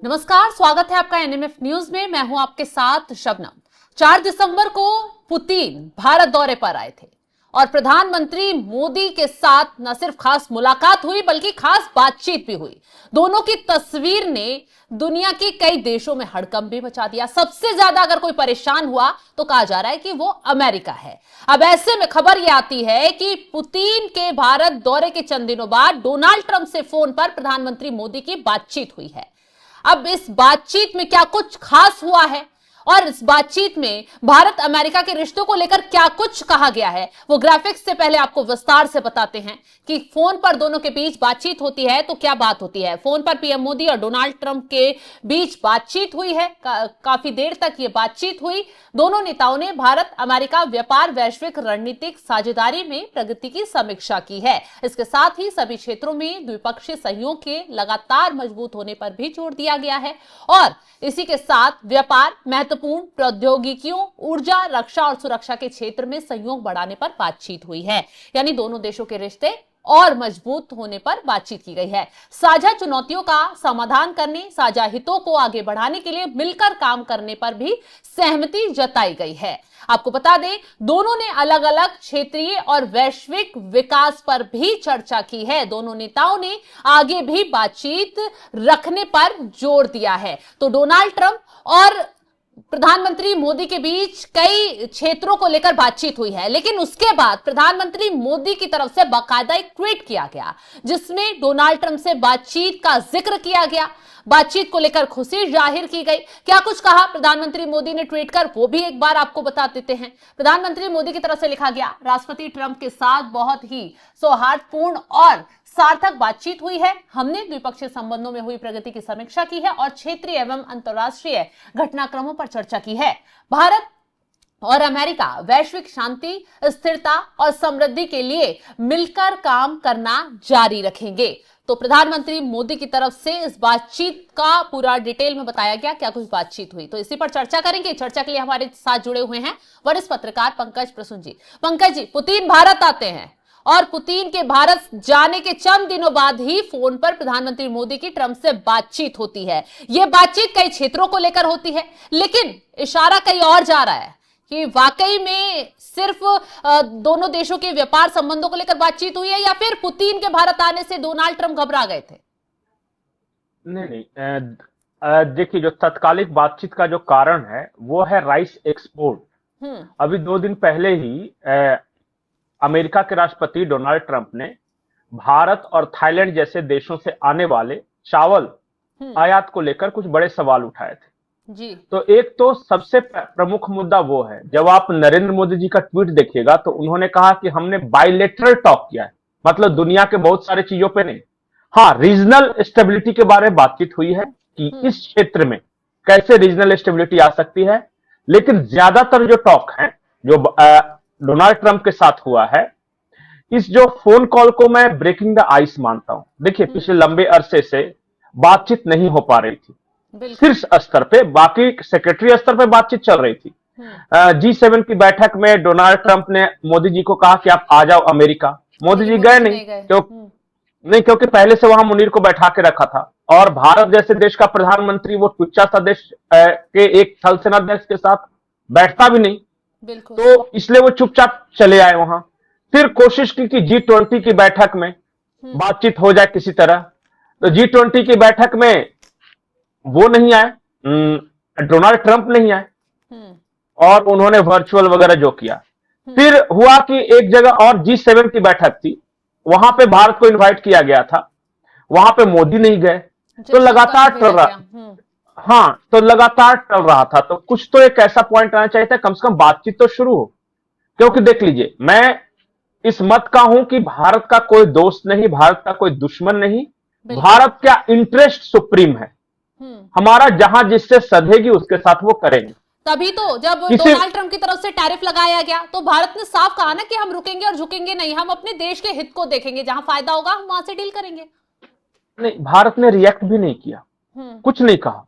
नमस्कार, स्वागत है आपका एनएमएफ न्यूज में। मैं हूं आपके साथ शबनम। 4 दिसंबर को पुतिन भारत दौरे पर आए थे और प्रधानमंत्री मोदी के साथ न सिर्फ खास मुलाकात हुई बल्कि खास बातचीत भी हुई। दोनों की तस्वीर ने दुनिया के कई देशों में हड़कंप भी मचा दिया। सबसे ज्यादा अगर कोई परेशान हुआ तो कहा जा रहा है कि वो अमेरिका है। अब ऐसे में खबर यह आती है कि पुतिन के भारत दौरे के चंद दिनों बाद डोनाल्ड ट्रंप से फोन पर प्रधानमंत्री मोदी की बातचीत हुई है। अब इस बातचीत में क्या कुछ खास हुआ है और इस बातचीत में भारत अमेरिका के रिश्तों को लेकर क्या कुछ कहा गया है, वो ग्राफिक्स से पहले आपको विस्तार से बताते हैं कि फोन पर दोनों के बीच बातचीत होती है तो क्या बात होती है। फोन पर पीएम मोदी और डोनाल्ड ट्रंप के बीच बातचीत हुई है। काफी देर तक ये बातचीत हुई। दोनों नेताओं ने भारत अमेरिका व्यापार वैश्विक रणनीतिक साझेदारी में प्रगति की समीक्षा की है। इसके साथ ही सभी क्षेत्रों में द्विपक्षीय सहयोग के लगातार मजबूत होने पर भी जोर दिया गया है और इसी के साथ व्यापार, महत्वपूर्ण प्रौद्योगिकियों, ऊर्जा, रक्षा और सुरक्षा के क्षेत्र में सहयोग बढ़ाने पर बातचीत हुई है। यानी दोनों देशों के रिश्ते और मजबूत होने पर बातचीत की गई है। साझा चुनौतियों का समाधान करने, साझा हितों को आगे बढ़ाने के लिए मिलकर काम करने पर भी सहमति जताई गई है। आपको बता दें, दोनों ने अलग अलग क्षेत्रीय और वैश्विक विकास पर भी चर्चा की है। दोनों नेताओं ने आगे भी बातचीत रखने पर जोर दिया है। तो डोनाल्ड ट्रंप और प्रधानमंत्री मोदी के बीच कई क्षेत्रों को लेकर बातचीत हुई है, लेकिन उसके बाद प्रधानमंत्री मोदी की तरफ से बाकायदा एक ट्वीट किया गया जिसमें डोनाल्ड ट्रंप से बातचीत का जिक्र किया गया। बातचीत को लेकर खुशी जाहिर की गई। क्या कुछ कहा प्रधानमंत्री मोदी ने ट्वीट कर, वो भी एक बार आपको बता देते हैं। प्रधानमंत्री मोदी की तरफ से लिखा गया, राष्ट्रपति ट्रंप के साथ बहुत ही सौहार्दपूर्ण और सार्थक बातचीत हुई है। हमने द्विपक्षीय संबंधों में हुई प्रगति की समीक्षा की है और क्षेत्रीय एवं अंतर्राष्ट्रीय घटनाक्रमों पर चर्चा की है। भारत और अमेरिका वैश्विक शांति, स्थिरता और समृद्धि के लिए मिलकर काम करना जारी रखेंगे। तो प्रधानमंत्री मोदी की तरफ से इस बातचीत का पूरा डिटेल में बताया गया, क्या कुछ बातचीत हुई। तो इसी पर चर्चा करेंगे। चर्चा के लिए हमारे साथ जुड़े हुए हैं वरिष्ठ पत्रकार पंकज प्रसून जी। पंकज जी, पुतिन भारत आते हैं और पुतिन के भारत जाने के चंद दिनों बाद ही फोन पर प्रधानमंत्री मोदी की ट्रंप से बातचीत होती है। यह बातचीत कई क्षेत्रों को लेकर होती है, लेकिन इशारा कहीं और जा रहा है कि वाकई में सिर्फ दोनों देशों के व्यापार संबंधों को लेकर बातचीत हुई है या फिर पुतिन के भारत आने से डोनाल्ड ट्रंप घबरा गए थे। नहीं, देखिए, जो तत्कालिक बातचीत का जो कारण है वो है राइस एक्सपोर्ट। अभी 2 दिन पहले ही अमेरिका के राष्ट्रपति डोनाल्ड ट्रंप ने भारत और थाईलैंड जैसे देशों से आने वाले चावल आयात को लेकर कुछ बड़े सवाल उठाए थे जी। तो एक तो सबसे प्रमुख मुद्दा वो है, जब आप नरेंद्र मोदी जी का ट्वीट देखिएगा तो उन्होंने कहा कि हमने बायलैटरल टॉक किया है, मतलब दुनिया के बहुत सारे चीजों पे नहीं। हाँ, रीजनल स्टेबिलिटी के बारे में बातचीत हुई है कि इस क्षेत्र में कैसे रीजनल स्टेबिलिटी आ सकती है, लेकिन ज्यादातर जो टॉक है जो डोनाल्ड ट्रंप के साथ हुआ है, इस जो फोन कॉल को मैं ब्रेकिंग द आइस मानता हूं। देखिए, पिछले लंबे अरसे से बातचीत नहीं हो पा रही थी शीर्ष स्तर पे, बाकी सेक्रेटरी स्तर पे बातचीत चल रही थी। G7 की बैठक में डोनाल्ड ट्रंप ने मोदी जी को कहा कि आप आ जाओ अमेरिका। मोदी जी गए नहीं, क्योंकि पहले से वहां मुनीर को बैठा के रखा था और भारत जैसे देश का प्रधानमंत्री वो टुच्चा सा देश के एक थल सेनाध्यक्ष के साथ बैठता भी नहीं, तो इसलिए वो चुपचाप चले आए वहां। फिर कोशिश की कि G20 की बैठक में बातचीत हो जाए किसी तरह, तो G20 की बैठक में वो नहीं आए, डोनाल्ड ट्रंप नहीं आए और उन्होंने वर्चुअल वगैरह जो किया। फिर हुआ कि एक जगह और G7 की बैठक थी, वहां पे भारत को इनवाइट किया गया था, वहां पे मोदी नहीं गए, तो लगातार चल रहा। हाँ, तो लगातार चल रहा था। तो कुछ तो एक ऐसा पॉइंट आना चाहिए था, कम से कम बातचीत तो शुरू हो। क्योंकि देख लीजिए, मैं इस मत का हूं कि भारत का कोई दोस्त नहीं, भारत का कोई दुश्मन नहीं, भारत का इंटरेस्ट सुप्रीम है। हमारा जहां जिससे सधेगी उसके साथ वो करेंगे। तभी तो जब डोनाल्ड ट्रंप की तरफ से टैरिफ लगाया गया तो भारत ने साफ कहा ना कि हम रुकेंगे और झुकेंगे नहीं, हम अपने देश के हित को देखेंगे, जहां फायदा होगा हम वहां से डील करेंगे। नहीं, भारत ने रिएक्ट भी नहीं किया, कुछ नहीं कहा।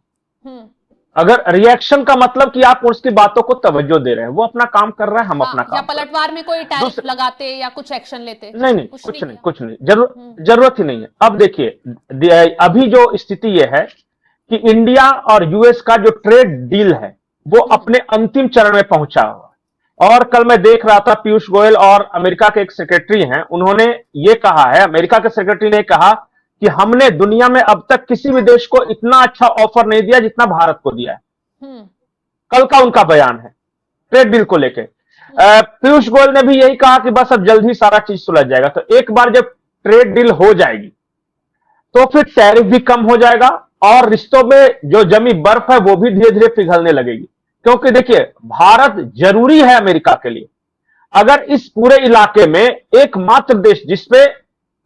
अगर रिएक्शन का मतलब कि आप उसकी बातों को तवज्जो दे रहे हैं, वो अपना काम कर रहा है, हम अपना काम। या पलटवार में कोई टैरिफ लगाते या कुछ एक्शन लेते? नहीं, कुछ नहीं, जरूरत ही नहीं है। अब देखिए, अभी जो स्थिति ये है कि इंडिया और यूएस का जो ट्रेड डील है वो अपने अंतिम चरण में पहुंचा हुआ। और कल मैं देख रहा था, पीयूष गोयल और अमेरिका के एक सेक्रेटरी हैं, उन्होंने ये कहा है, अमेरिका के सेक्रेटरी ने कहा कि हमने दुनिया में अब तक किसी भी देश को इतना अच्छा ऑफर नहीं दिया जितना भारत को दिया है। कल का उनका बयान है ट्रेड डील को लेके। पीयूष गोयल ने भी यही कहा कि बस अब जल्द ही सारा चीज सुलझ जाएगा। तो एक बार जब ट्रेड डील हो जाएगी तो फिर टैरिफ भी कम हो जाएगा और रिश्तों में जो जमी बर्फ है वो भी धीरे धीरे पिघलने लगेगी। क्योंकि देखिए, भारत जरूरी है अमेरिका के लिए। अगर इस पूरे इलाके में एकमात्र देश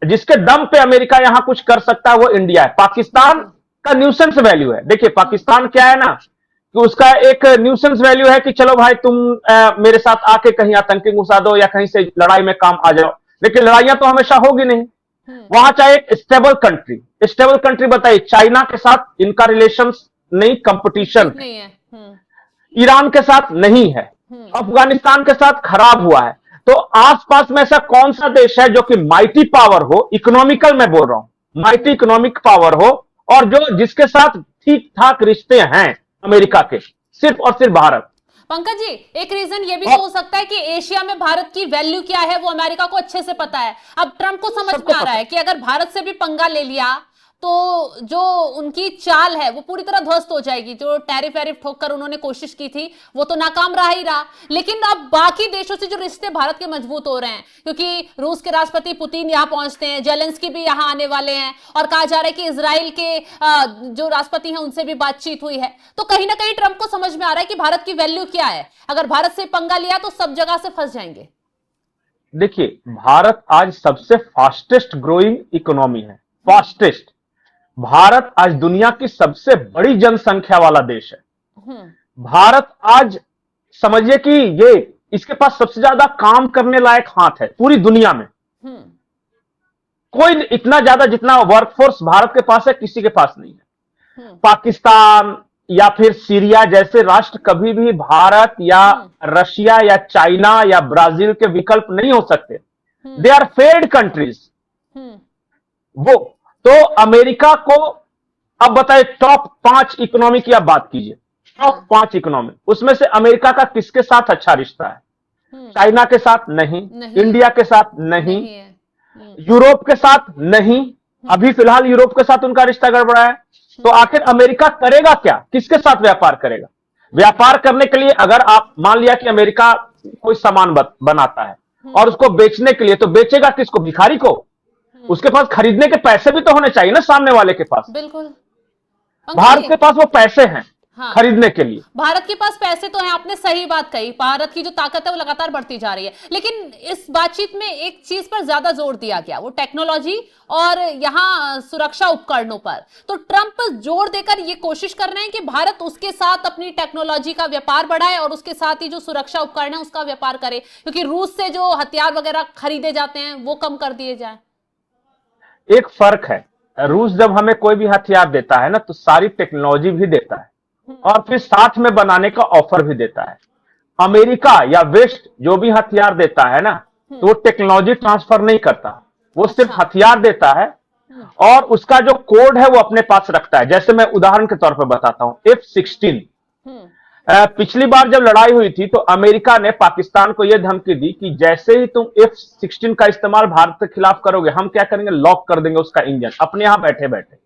जिसके दम पे अमेरिका यहां कुछ कर सकता है वो इंडिया है। पाकिस्तान का न्यूसेंस वैल्यू है। देखिए, पाकिस्तान क्या है ना कि उसका एक न्यूसेंस वैल्यू है कि चलो भाई तुम मेरे साथ आके कहीं आतंकी घुसा दो या कहीं से लड़ाई में काम आ जाओ, लेकिन लड़ाइयां तो हमेशा होगी नहीं। वहां चाहे एक स्टेबल कंट्री बताइए, चाइना के साथ इनका रिलेशंस नहीं, कंपटीशन नहीं है। ईरान के साथ नहीं है, अफगानिस्तान के साथ खराब हुआ है। तो आसपास में ऐसा कौन सा देश है जो कि माइटी पावर हो, इकोनॉमिकल मैं बोल रहा हूं, माइटी इकोनॉमिक पावर हो और जो जिसके साथ ठीक ठाक रिश्ते हैं अमेरिका के, सिर्फ और सिर्फ भारत। पंकज जी, एक रीजन ये भी तो हो सकता है कि एशिया में भारत की वैल्यू क्या है वो अमेरिका को अच्छे से पता है। अब ट्रंप को समझ में आ रहा है कि अगर भारत से भी पंगा ले लिया तो जो उनकी चाल है वो पूरी तरह ध्वस्त हो जाएगी। जो टैरिफ वैरिफ ठोक कर उन्होंने कोशिश की थी वो तो नाकाम रहा ही रहा। लेकिन अब बाकी देशों से जो रिश्ते भारत के मजबूत हो रहे हैं, क्योंकि रूस के राष्ट्रपति पुतिन यहां पहुंचते हैं, जेलेंस्की भी यहां आने वाले हैं और कहा जा रहा है कि इजराइल के जो राष्ट्रपति हैं उनसे भी बातचीत हुई है। तो कहीं ना कहीं ट्रंप को समझ में आ रहा है कि भारत की वैल्यू क्या है। अगर भारत से पंगा लिया तो सब जगह से फंस जाएंगे। देखिए, भारत आज सबसे फास्टेस्ट ग्रोइंग इकोनॉमी है, फास्टेस्ट। भारत आज दुनिया की सबसे बड़ी जनसंख्या वाला देश है। भारत आज समझिए कि ये इसके पास सबसे ज्यादा काम करने लायक हाथ है पूरी दुनिया में। कोई इतना ज्यादा जितना वर्कफोर्स भारत के पास है किसी के पास नहीं है। पाकिस्तान या फिर सीरिया जैसे राष्ट्र कभी भी भारत या रशिया या चाइना या ब्राजील के विकल्प नहीं हो सकते। They are failed countries. वो तो अमेरिका को अब बताइए, टॉप 5 इकोनॉमी की आप बात कीजिए, टॉप 5 इकोनॉमी, उसमें से अमेरिका का किसके साथ अच्छा रिश्ता है? चाइना के साथ नहीं, इंडिया के साथ नहीं, यूरोप के साथ नहीं। अभी फिलहाल यूरोप के साथ उनका रिश्ता गड़बड़ा है। तो आखिर अमेरिका करेगा क्या? किसके साथ व्यापार करेगा? व्यापार करने के लिए अगर आप मान लिया कि अमेरिका कोई सामान बनाता है और उसको बेचने के लिए, तो बेचेगा किसको? भिखारी को। उसके पास खरीदने के पैसे भी तो होने चाहिए ना सामने वाले के पास। बिल्कुल। भारत के पास वो पैसे हैं खरीदने के लिए। भारत के पास पैसे तो हैं, आपने सही बात कही। भारत की जो ताकत है वो लगातार बढ़ती जा रही है। लेकिन इस बातचीत में एक चीज पर ज्यादा जोर दिया गया, वो टेक्नोलॉजी और यहाँ सुरक्षा उपकरणों पर। तो ट्रंप जोर देकर ये कोशिश कर रहे हैं कि भारत उसके साथ अपनी टेक्नोलॉजी का व्यापार बढ़ाए और उसके साथ ही जो सुरक्षा उपकरण है उसका व्यापार करे, क्योंकि रूस से जो हथियार वगैरह खरीदे जाते हैं वो कम कर दिए जाए। एक फर्क है, रूस जब हमें कोई भी हथियार देता है ना तो सारी टेक्नोलॉजी भी देता है और फिर साथ में बनाने का ऑफर भी देता है। अमेरिका या वेस्ट जो भी हथियार देता है ना तो वो टेक्नोलॉजी ट्रांसफर नहीं करता, वो सिर्फ हथियार देता है और उसका जो कोड है वो अपने पास रखता है। जैसे मैं उदाहरण के तौर पर बताता हूं, F-16 पिछली बार जब लड़ाई हुई थी तो अमेरिका ने पाकिस्तान को यह धमकी दी कि जैसे ही तुम F-16 का इस्तेमाल भारत के खिलाफ करोगे हम क्या करेंगे, लॉक कर देंगे उसका इंजन अपने यहां बैठे बैठे।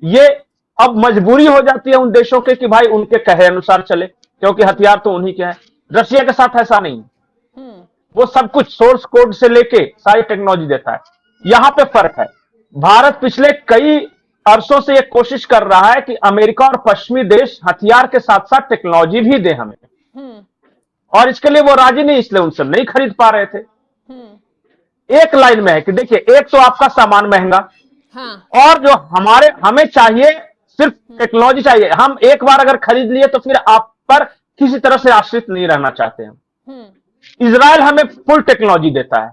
ये अब मजबूरी हो जाती है उन देशों के कि भाई उनके कहे अनुसार चले, क्योंकि हथियार तो उन्हीं के हैं। रशिया के साथ ऐसा नहीं, वो सब कुछ सोर्स कोड से लेके सारी टेक्नोलॉजी देता है। यहां पे फर्क है। भारत पिछले कई अरसों से यह कोशिश कर रहा है कि अमेरिका और पश्चिमी देश हथियार के साथ साथ टेक्नोलॉजी भी दे हमें, और इसके लिए वो राजी नहीं, इसलिए उनसे नहीं खरीद पा रहे थे। एक लाइन में है कि देखिए, एक तो आपका सामान महंगा, और जो हमें चाहिए सिर्फ टेक्नोलॉजी चाहिए। हम एक बार अगर खरीद लिए तो फिर आप पर किसी तरह से आश्रित नहीं रहना चाहते हैं। इजराइल हमें फुल टेक्नोलॉजी देता है,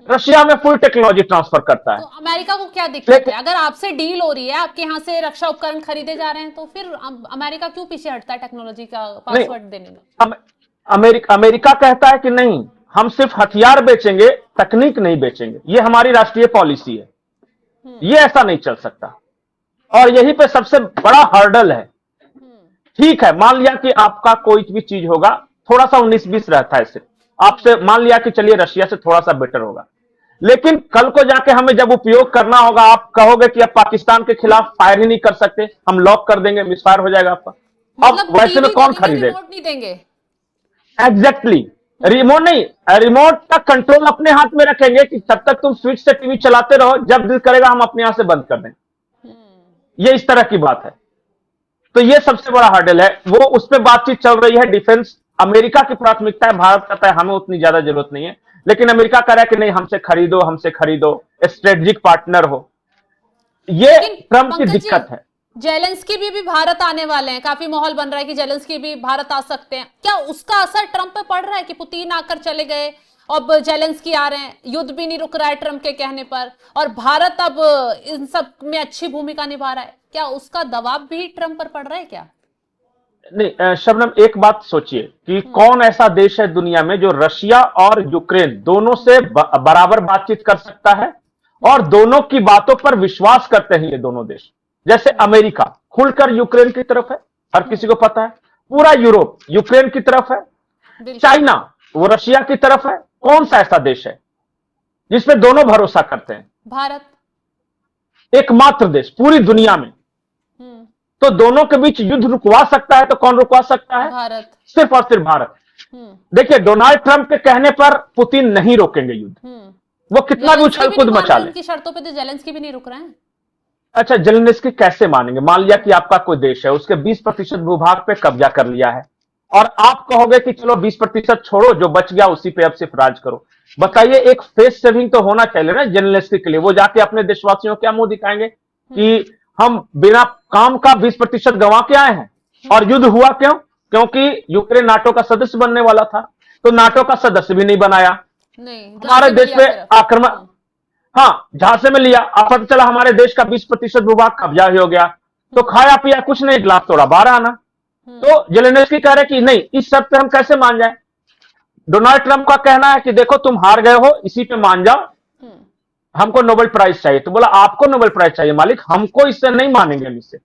रशिया में फुल टेक्नोलॉजी ट्रांसफर करता है। तो अमेरिका को क्या दिक्कत है? अगर आपसे डील हो रही है, आपके यहां से रक्षा उपकरण खरीदे जा रहे हैं, तो फिर अमेरिका क्यों पीछे हटता है टेक्नोलॉजी का पासवर्ड देने में? अमेरिका कहता है कि नहीं, हम सिर्फ हथियार बेचेंगे, तकनीक नहीं बेचेंगे। ये हमारी राष्ट्रीय पॉलिसी है, ये ऐसा नहीं चल सकता। और यही पे सबसे बड़ा हर्डल है। ठीक है, मान लिया कि आपका कोई भी चीज होगा, थोड़ा सा 19-20 रहता है सिर्फ, आपसे मान लिया कि चलिए रशिया से थोड़ा सा बेटर होगा, लेकिन कल को जाके हमें जब उपयोग करना होगा, आप कहोगे कि अब पाकिस्तान के खिलाफ फायर ही नहीं कर सकते, हम लॉक कर देंगे, मिसफायर हो जाएगा आपका। अब मतलब वैसे में टीवी कौन देंगे, खरीदेगा? रिमोट नहीं देंगे। एग्जैक्टली, रिमोट नहीं, रिमोट का कंट्रोल अपने हाथ में रखेंगे कि तब तक तुम स्विच से टीवी चलाते रहो, जब दिल करेगा हम अपने यहां से बंद कर दें। ये इस तरह की बात है। तो ये सबसे बड़ा हर्डल है, वो उस पर बातचीत चल रही है। डिफेंस अमेरिका की प्राथमिकता है, भारत कहता है हमें उतनी ज्यादा जरूरत नहीं है, लेकिन अमेरिका कह रहा है कि नहीं, हमसे खरीदो, स्ट्रेटेजिक पार्टनर हो। ये लेकिन ट्रंप की पंकज जी, दिक्कत है। जेलेंस्की भी भारत आने वाले हैं, काफी माहौल बन रहा है कि जेलेंस्की भी भारत आ सकते हैं। क्या उसका असर ट्रंप पे पड़ रहा है कि पुतिन आकर चले गए, अब जेलेंस्की आ रहे हैं, युद्ध भी नहीं रुक रहा है ट्रंप के कहने पर, और भारत अब इन सब में अच्छी भूमिका निभा रहा है? क्या उसका दबाव भी ट्रंप पर पड़ रहा है क्या? नहीं शबनम, एक बात सोचिए कि कौन ऐसा देश है दुनिया में जो रशिया और यूक्रेन दोनों से बराबर बातचीत कर सकता है और दोनों की बातों पर विश्वास करते हैं ये दोनों देश। जैसे अमेरिका खुलकर यूक्रेन की तरफ है, हर किसी को पता है, पूरा यूरोप यूक्रेन की तरफ है, बिल्कुल। चाइना वो रशिया की तरफ है। कौन सा ऐसा देश है जिसमें दोनों भरोसा करते हैं? भारत। एकमात्र देश पूरी दुनिया में। तो दोनों के बीच युद्ध रुकवा सकता है तो कौन रुकवा सकता है? भारत। सिर्फ और सिर्फ भारत। देखिए, डोनाल्ड ट्रंप के कहने पर पुतिन नहीं रोकेंगे युद्ध, वो कितना भी उछल कूद मचा ले। उनकी शर्तों पे तो जेलेंस्की भी नहीं रुक रहे हैं। अच्छा, जेलेंस्की कैसे मानेंगे? मान लिया कि आपका कोई देश है, उसके 20% भूभाग पे कब्जा कर लिया है और आप कहोगे कि चलो 20% छोड़ो, जो बच गया उसी पे अब सिर्फ राज करो। बताइए, एक फेस सेविंग तो होना चाहिए ना जेलेंस्की के लिए। वो जाके अपने देशवासियों को क्या मुंह दिखाएंगे कि हम बिना काम का 20% गंवा के आए हैं? और युद्ध हुआ क्यों? क्योंकि यूक्रेन नाटो का सदस्य बनने वाला था, तो नाटो का सदस्य भी नहीं बनाया, नहीं, हमारे देश पे आक्रमण, हाँ झांसे में लिया, अब पता चला हमारे देश का 20% भूभाग कब्जा ही हो गया, तो खाया पिया कुछ नहीं, गिलास तोड़ा बाहर आना। तो जेलेंस्की कह रहे कि नहीं, इस शर्त पे हम कैसे मान जाए? डोनाल्ड ट्रंप का कहना है कि देखो तुम हार गए हो, इसी पे मान जाओ, हमको नोबेल प्राइज चाहिए। तो बोला आपको नोबेल प्राइज चाहिए मालिक, हमको इससे नहीं मानेंगे हम इससे।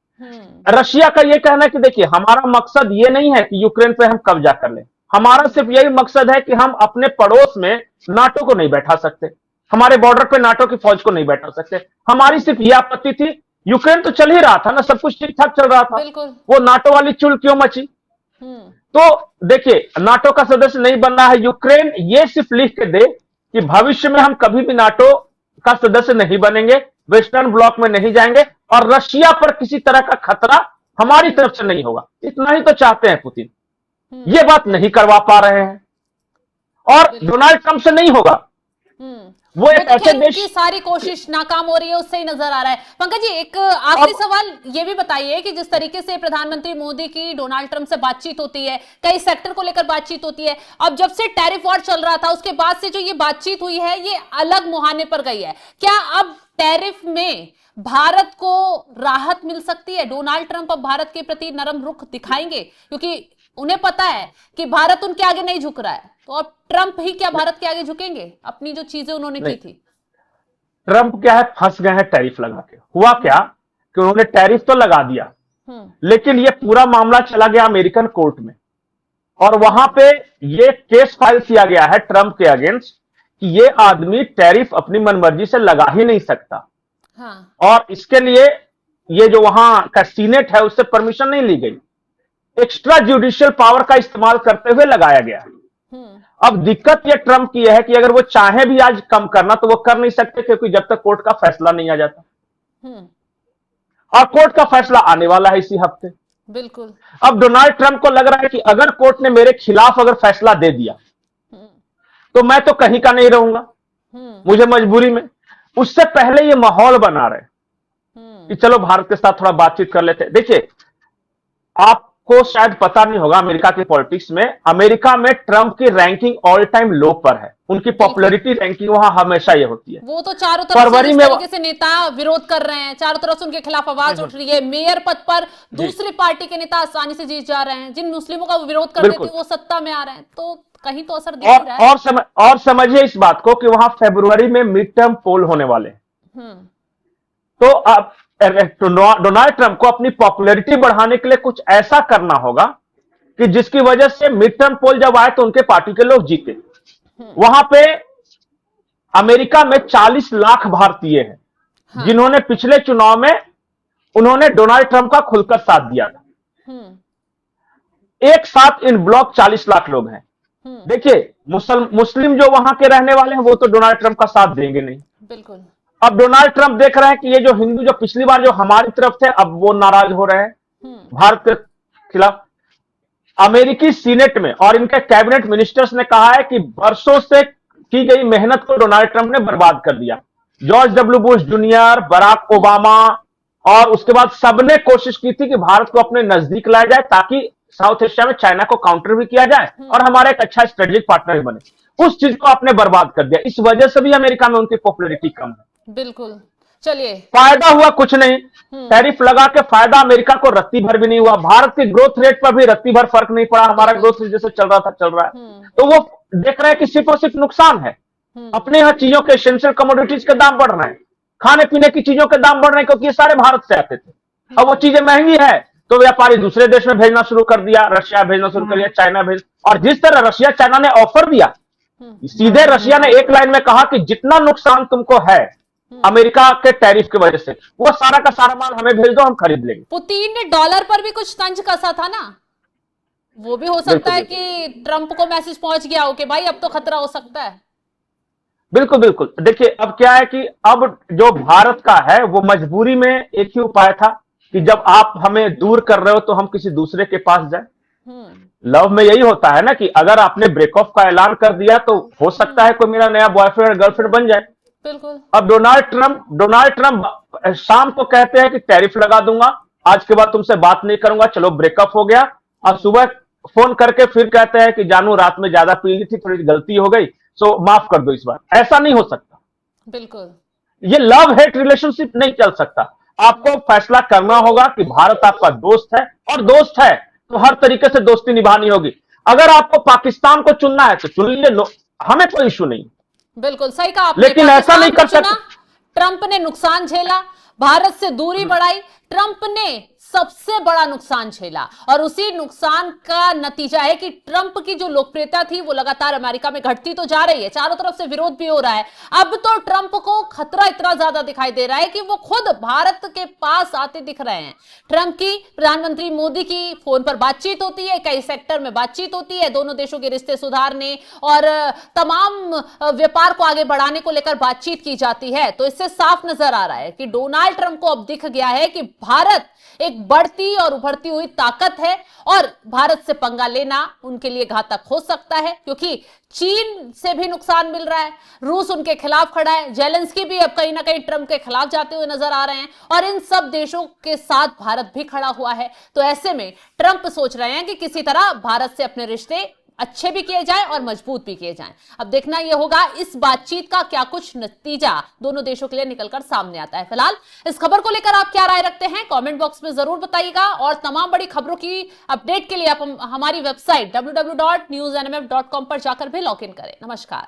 रशिया का यह कहना है कि देखिए हमारा मकसद ये नहीं है कि यूक्रेन पे हम कब्जा कर लें, हमारा सिर्फ यही मकसद है कि हम अपने पड़ोस में नाटो को नहीं बैठा सकते, हमारे बॉर्डर पे नाटो की फौज को नहीं बैठा सकते। हमारी सिर्फ यह आपत्ति थी, यूक्रेन तो चल ही रहा था ना, सब कुछ ठीक ठाक चल रहा था, वो नाटो वाली चुल क्यों मची? तो देखिए, नाटो का सदस्य नहीं बन रहा है यूक्रेन, ये सिर्फ लिख के दे कि भविष्य में हम कभी भी नाटो का सदस्य नहीं बनेंगे, वेस्टर्न ब्लॉक में नहीं जाएंगे और रशिया पर किसी तरह का खतरा हमारी तरफ से नहीं होगा, इतना ही तो चाहते हैं पुतिन। ये बात नहीं करवा पा रहे हैं और डोनाल्ड ट्रंप से नहीं होगा। वो एक ऐसे देश की सारी कोशिश नाकाम हो रही है, उससे ही नजर आ रहा है। पंकज जी, एक आखिरी सवाल ये भी बताइए कि जिस तरीके से प्रधानमंत्री मोदी की डोनाल्ड ट्रंप से बातचीत होती है, कई सेक्टर को लेकर बातचीत होती है, अब जब से टैरिफ वॉर चल रहा था उसके बाद से जो ये बातचीत हुई है ये अलग मुहाने पर गई है। क्या अब टैरिफ में भारत को राहत मिल सकती है? डोनाल्ड ट्रंप अब भारत के प्रति नरम रुख दिखाएंगे क्योंकि उन्हें पता है कि भारत उनके आगे नहीं झुक रहा है, तो अब ट्रंप ही क्या भारत के आगे झुकेंगे? अपनी जो चीजें उन्होंने की थी। ट्रंप क्या है, फंस गए हैं टैरिफ लगा के। हुआ क्या कि उन्होंने टैरिफ तो लगा दिया, लेकिन ये पूरा मामला चला गया अमेरिकन कोर्ट में और वहां पे ये केस फाइल किया गया है ट्रंप के अगेंस्ट कि ये आदमी टैरिफ अपनी मनमर्जी से लगा ही नहीं सकता। और इसके लिए ये जो वहां का सीनेट है उससे परमिशन नहीं ली गई, एक्स्ट्रा जुडिशियल पावर का इस्तेमाल करते हुए लगाया गया। अब दिक्कत यह ट्रंप की है कि अगर वो चाहे भी आज कम करना तो वो कर नहीं सकते, क्योंकि जब तक कोर्ट का फैसला नहीं आ जाता, और कोर्ट का फैसला आने वाला है इसी हफ्ते। बिल्कुल। अब डोनाल्ड ट्रंप को लग रहा है कि अगर कोर्ट ने मेरे खिलाफ अगर फैसला दे दिया तो मैं तो कहीं का नहीं रहूंगा, मुझे मजबूरी में। उससे पहले ये माहौल बना रहे कि चलो भारत के साथ थोड़ा बातचीत कर लेते। देखिए, आपको शायद पता नहीं होगा अमेरिका की पॉलिटिक्स में, अमेरिका में ट्रंप की रैंकिंग ऑल टाइम लो पर है, उनकी पॉपुलैरिटी रैंकिंग वहां हमेशा ये होती है। वो तो चारों तरफ से जिस तरीके से नेता विरोध कर रहे हैं, चारों तरफ से उनके खिलाफ आवाज उठ रही है, मेयर पद पर दूसरी पार्टी के नेता आसानी से जीत जा रहे हैं, जिन मुस्लिमों का विरोध करते थे वो सत्ता में आ रहे हैं, तो कहीं तो असर दिख रहा है। और समझिए इस बात को कि वहां फरवरी में मिड टर्म पोल होने वाले हैं, तो अब डोनाल्ड ट्रंप को अपनी पॉपुलैरिटी बढ़ाने के लिए कुछ ऐसा करना होगा कि जिसकी वजह से मिड टर्म पोल जब आए तो उनके पार्टी के लोग जीते। वहां पे अमेरिका में 40 लाख भारतीय हैं, हाँ। जिन्होंने पिछले चुनाव में उन्होंने डोनाल्ड ट्रंप का खुलकर साथ दिया था। एक साथ इन ब्लॉक 40 लाख लोग हैं। देखिए, मुस्लिम जो वहां के रहने वाले हैं वो तो डोनाल्ड ट्रंप का साथ देंगे नहीं। बिल्कुल। अब डोनाल्ड ट्रंप देख रहे हैं कि ये जो हिंदू जो पिछली बार जो हमारी तरफ थे अब वो नाराज हो रहे हैं भारत के खिलाफ। अमेरिकी सीनेट में और इनके कैबिनेट मिनिस्टर्स ने कहा है कि बरसों से की गई मेहनत को डोनाल्ड ट्रंप ने बर्बाद कर दिया। George W Bush junior, Barack Obama और उसके बाद सबने कोशिश की थी कि भारत को अपने नजदीक लाया जाए ताकि साउथ एशिया में चाइना को काउंटर भी किया जाए और हमारा एक अच्छा स्ट्रेटेजिक पार्टनर भी बने। उस चीज को आपने बर्बाद कर दिया। इस वजह से भी अमेरिका में उनकी पॉपुलैरिटी कम है। बिल्कुल। चलिए, फायदा हुआ कुछ नहीं, टैरिफ लगा के फायदा अमेरिका को रत्ती भर भी नहीं हुआ। भारत के ग्रोथ रेट पर भी रत्ती भर फर्क नहीं पड़ा। हमारा ग्रोथ रेट जैसे चल रहा था चल रहा है। तो वो देख रहे हैं कि सिर्फ और सिर्फ नुकसान है। अपने यहां चीजों के एसेंशियल कमोडिटीज के दाम बढ़ रहे हैं, खाने पीने की चीजों के दाम बढ़ रहे हैं क्योंकि ये सारे भारत से आते थे। अब वो चीजें महंगी है तो व्यापारी दूसरे देश में भेजना शुरू कर दिया, रशिया भेजना शुरू कर दिया, चाइना भेज। और जिस तरह रशिया चाइना ने ऑफर दिया, सीधे रशिया ने एक लाइन में कहा कि जितना नुकसान तुमको है अमेरिका के टैरिफ की वजह से वो सारा का सारा माल हमें भेज दो, हम खरीद लेंगे। पुतिन ने डॉलर पर भी कुछ तंज कसा था ना, वो भी हो सकता है कि ट्रंप को मैसेज पहुंच गया हो कि भाई अब तो खतरा हो सकता है। बिल्कुल बिल्कुल। देखिए, अब क्या है कि अब जो भारत का है वो मजबूरी में एक ही उपाय था कि जब आप हमें दूर कर रहे हो तो हम किसी दूसरे के पास जाए। लव में यही होता है ना कि अगर आपने ब्रेक ऑफ का ऐलान कर दिया तो हो सकता है कोई मेरा नया बॉयफ्रेंड और गर्लफ्रेंड बन जाए। बिल्कुल। अब डोनाल्ड ट्रंप शाम को कहते हैं कि टैरिफ लगा दूंगा, आज के बाद तुमसे बात नहीं करूंगा, चलो ब्रेकअप हो गया। और सुबह फोन करके फिर कहते हैं कि जानू रात में ज्यादा पी ली थी, थोड़ी गलती हो गई, सो माफ कर दो इस बार। ऐसा नहीं हो सकता। बिल्कुल। ये लव हेट रिलेशनशिप नहीं चल सकता। आपको फैसला करना होगा कि भारत आपका दोस्त है और दोस्त है तो हर तरीके से दोस्ती निभानी होगी। अगर आपको पाकिस्तान को चुनना है तो चुन लीजिए, हमें कोई इशू नहीं। बिल्कुल सही कहा आपने। लेकिन ऐसा नहीं कर सकते। ट्रंप ने नुकसान झेला, भारत से दूरी बढ़ाई, ट्रंप ने सबसे बड़ा नुकसान झेला और उसी नुकसान का नतीजा है कि ट्रंप की जो लोकप्रियता थी वो लगातार अमेरिका में घटती तो जा रही है, चारों तरफ से विरोध भी हो रहा है। अब तो ट्रंप को खतरा इतना ज्यादा दिखाई दे रहा है कि वो खुद भारत के पास आते दिख रहे हैं। ट्रंप की प्रधानमंत्री मोदी की फोन पर बातचीत होती है, कई सेक्टर में बातचीत होती है, दोनों देशों के रिश्ते सुधारने और तमाम व्यापार को आगे बढ़ाने को लेकर बातचीत की जाती है। तो इससे साफ नजर आ रहा है कि डोनाल्ड ट्रंप को अब दिख गया है कि भारत एक बढ़ती और उभरती हुई ताकत है और भारत से पंगा लेना उनके लिए घातक हो सकता है क्योंकि चीन से भी नुकसान मिल रहा है, रूस उनके खिलाफ खड़ा है, जेलेंस्की भी अब कहीं ना कहीं ट्रंप के खिलाफ जाते हुए नजर आ रहे हैं और इन सब देशों के साथ भारत भी खड़ा हुआ है। तो ऐसे में ट्रंप सोच रहे हैं कि किसी तरह भारत से अपने रिश्ते अच्छे भी किए जाएं और मजबूत भी किए जाएं। अब देखना यह होगा इस बातचीत का क्या कुछ नतीजा दोनों देशों के लिए निकलकर सामने आता है। फिलहाल इस खबर को लेकर आप क्या राय रखते हैं कमेंट बॉक्स में जरूर बताइएगा और तमाम बड़ी खबरों की अपडेट के लिए आप हमारी वेबसाइट www.newsnmf.com पर जाकर भी लॉग इन करें। नमस्कार।